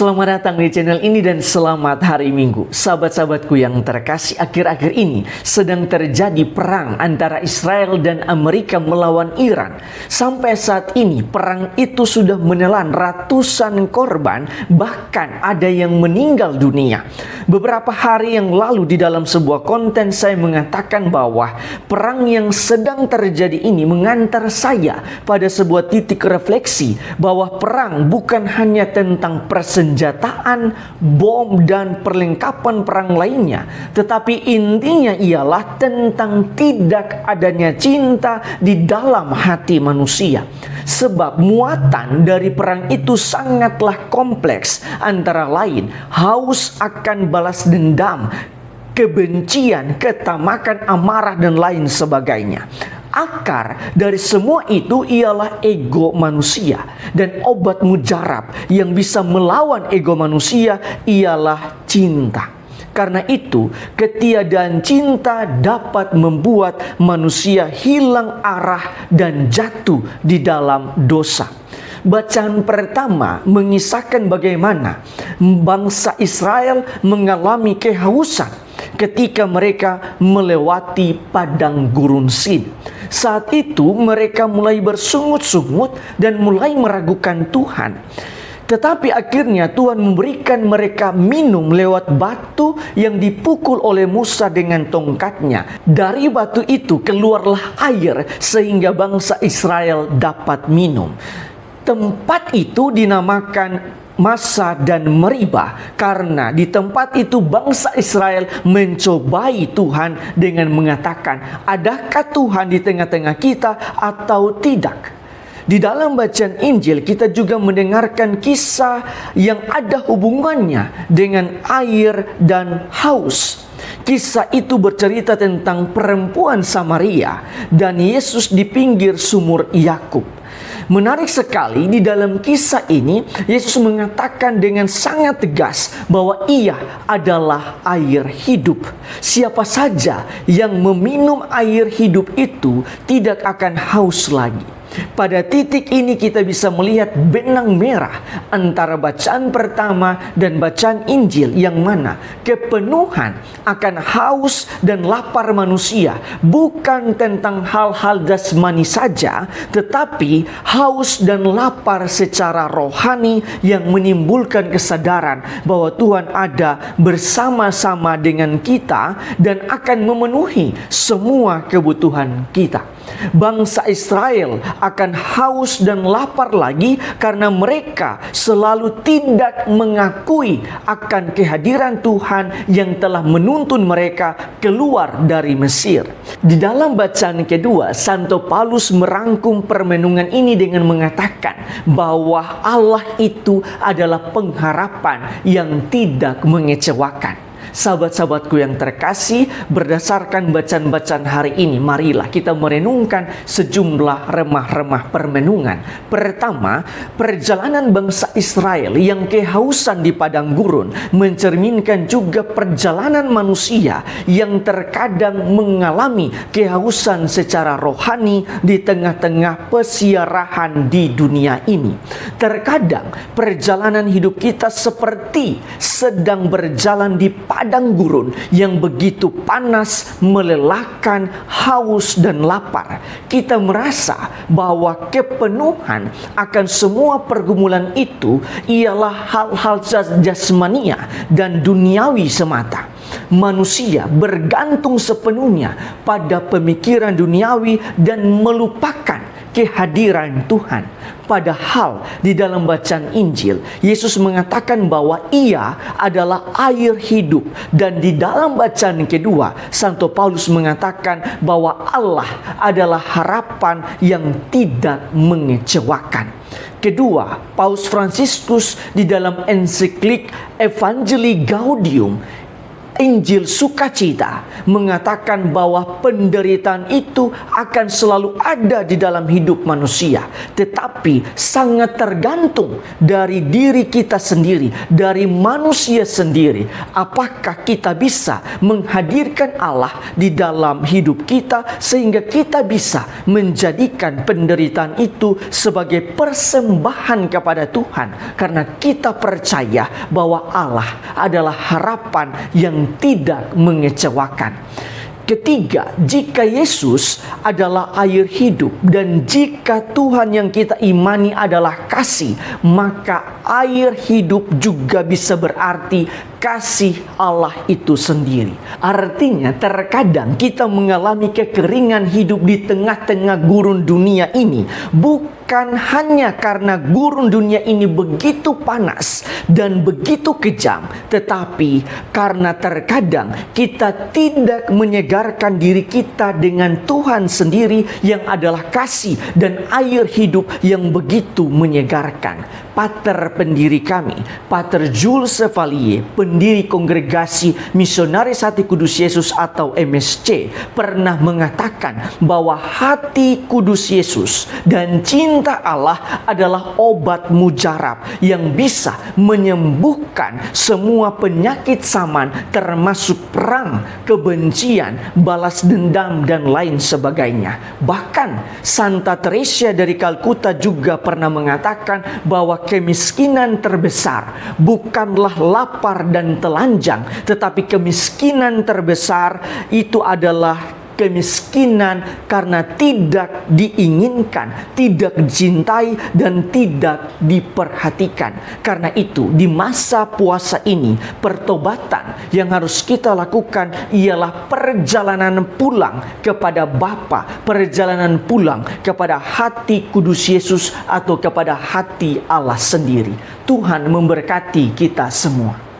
Selamat datang di channel ini dan selamat hari Minggu. Sahabat-sahabatku yang terkasih, akhir-akhir ini sedang terjadi perang antara Israel dan Amerika melawan Iran. Sampai saat ini perang itu sudah menelan ratusan korban, bahkan ada yang meninggal dunia. Beberapa hari yang lalu di dalam sebuah konten saya mengatakan bahwa perang yang sedang terjadi ini mengantar saya pada sebuah titik refleksi bahwa perang bukan hanya tentang persenjataan, bom, dan perlengkapan perang lainnya, tetapi intinya ialah tentang tidak adanya cinta di dalam hati manusia. Sebab muatan dari perang itu sangatlah kompleks, antara lain haus akan balas dendam, kebencian, ketamakan, amarah, dan lain sebagainya. Akar dari semua itu ialah ego manusia, dan obat mujarab yang bisa melawan ego manusia ialah cinta. Karena itu, ketiadaan cinta dapat membuat manusia hilang arah dan jatuh di dalam dosa. Bacaan pertama mengisahkan bagaimana bangsa Israel mengalami kehausan ketika mereka melewati padang gurun Sin. Saat itu mereka mulai bersungut-sungut dan mulai meragukan Tuhan. Tetapi akhirnya Tuhan memberikan mereka minum lewat batu yang dipukul oleh Musa dengan tongkatnya. Dari batu itu keluarlah air sehingga bangsa Israel dapat minum. Tempat itu dinamakan Masa dan Meribah, karena di tempat itu bangsa Israel mencobai Tuhan dengan mengatakan, adakah Tuhan di tengah-tengah kita atau tidak? Di dalam bacaan Injil kita juga mendengarkan kisah yang ada hubungannya dengan air dan haus. Kisah itu bercerita tentang perempuan Samaria dan Yesus di pinggir sumur Yakub. Menarik sekali, di dalam kisah ini Yesus mengatakan dengan sangat tegas bahwa Ia adalah air hidup. Siapa saja yang meminum air hidup itu tidak akan haus lagi. Pada titik ini kita bisa melihat benang merah antara bacaan pertama dan bacaan Injil, yang mana kepenuhan akan haus dan lapar manusia bukan tentang hal-hal jasmani saja, tetapi haus dan lapar secara rohani yang menimbulkan kesadaran bahwa Tuhan ada bersama-sama dengan kita dan akan memenuhi semua kebutuhan kita. Bangsa Israel akan haus dan lapar lagi karena mereka selalu tidak mengakui akan kehadiran Tuhan yang telah menuntun mereka keluar dari Mesir. Di dalam bacaan kedua, Santo Paulus merangkum permenungan ini dengan mengatakan bahwa Allah itu adalah pengharapan yang tidak mengecewakan. Sahabat-sahabatku yang terkasih, berdasarkan bacaan-bacaan hari ini, marilah kita merenungkan sejumlah remah-remah permenungan. Pertama, perjalanan bangsa Israel yang kehausan di padang gurun mencerminkan juga perjalanan manusia yang terkadang mengalami kehausan secara rohani di tengah-tengah pesiarahan di dunia ini. Terkadang perjalanan hidup kita seperti sedang berjalan di padang gurun yang begitu panas, melelahkan, haus, dan lapar. Kita merasa bahwa kepenuhan akan semua pergumulan itu ialah hal-hal jasmania dan duniawi semata. Manusia bergantung sepenuhnya pada pemikiran duniawi dan melupakan kehadiran Tuhan. Padahal di dalam bacaan Injil, Yesus mengatakan bahwa Ia adalah air hidup. Dan di dalam bacaan kedua, Santo Paulus mengatakan bahwa Allah adalah harapan yang tidak mengecewakan. Kedua, Paus Fransiskus di dalam ensiklik Evangelii Gaudium Injil sukacita mengatakan bahwa penderitaan itu akan selalu ada di dalam hidup manusia, tetapi sangat tergantung dari diri kita sendiri, dari manusia sendiri. Apakah kita bisa menghadirkan Allah di dalam hidup kita sehingga kita bisa menjadikan penderitaan itu sebagai persembahan kepada Tuhan, karena kita percaya bahwa Allah adalah harapan yang tidak mengecewakan. Ketiga, jika Yesus adalah air hidup dan jika Tuhan yang kita imani adalah kasih, maka air hidup juga bisa berarti kasih Allah itu sendiri. Artinya terkadang kita mengalami kekeringan hidup di tengah-tengah gurun dunia ini, bukan hanya karena gurun dunia ini begitu panas dan begitu kejam, tetapi karena terkadang kita tidak menyegarkan diri kita dengan Tuhan sendiri yang adalah kasih dan air hidup yang begitu menyegarkan. Pater pendiri kami, Pater Jules Chevalier, pendiri Kongregasi Misionaris Hati Kudus Yesus atau MSC, pernah mengatakan bahwa hati kudus Yesus dan cinta Allah adalah obat mujarab yang bisa menyembuhkan semua penyakit zaman, termasuk perang, kebencian, balas dendam, dan lain sebagainya. Bahkan Santa Teresa dari Kalkuta juga pernah mengatakan bahwa kemiskinan terbesar bukanlah lapar dan telanjang, tetapi kemiskinan terbesar itu adalah kemiskinan karena tidak diinginkan, tidak dicintai, dan tidak diperhatikan. Karena itu, di masa puasa ini, pertobatan yang harus kita lakukan ialah perjalanan pulang kepada Bapa, perjalanan pulang kepada hati kudus Yesus atau kepada hati Allah sendiri. Tuhan memberkati kita semua.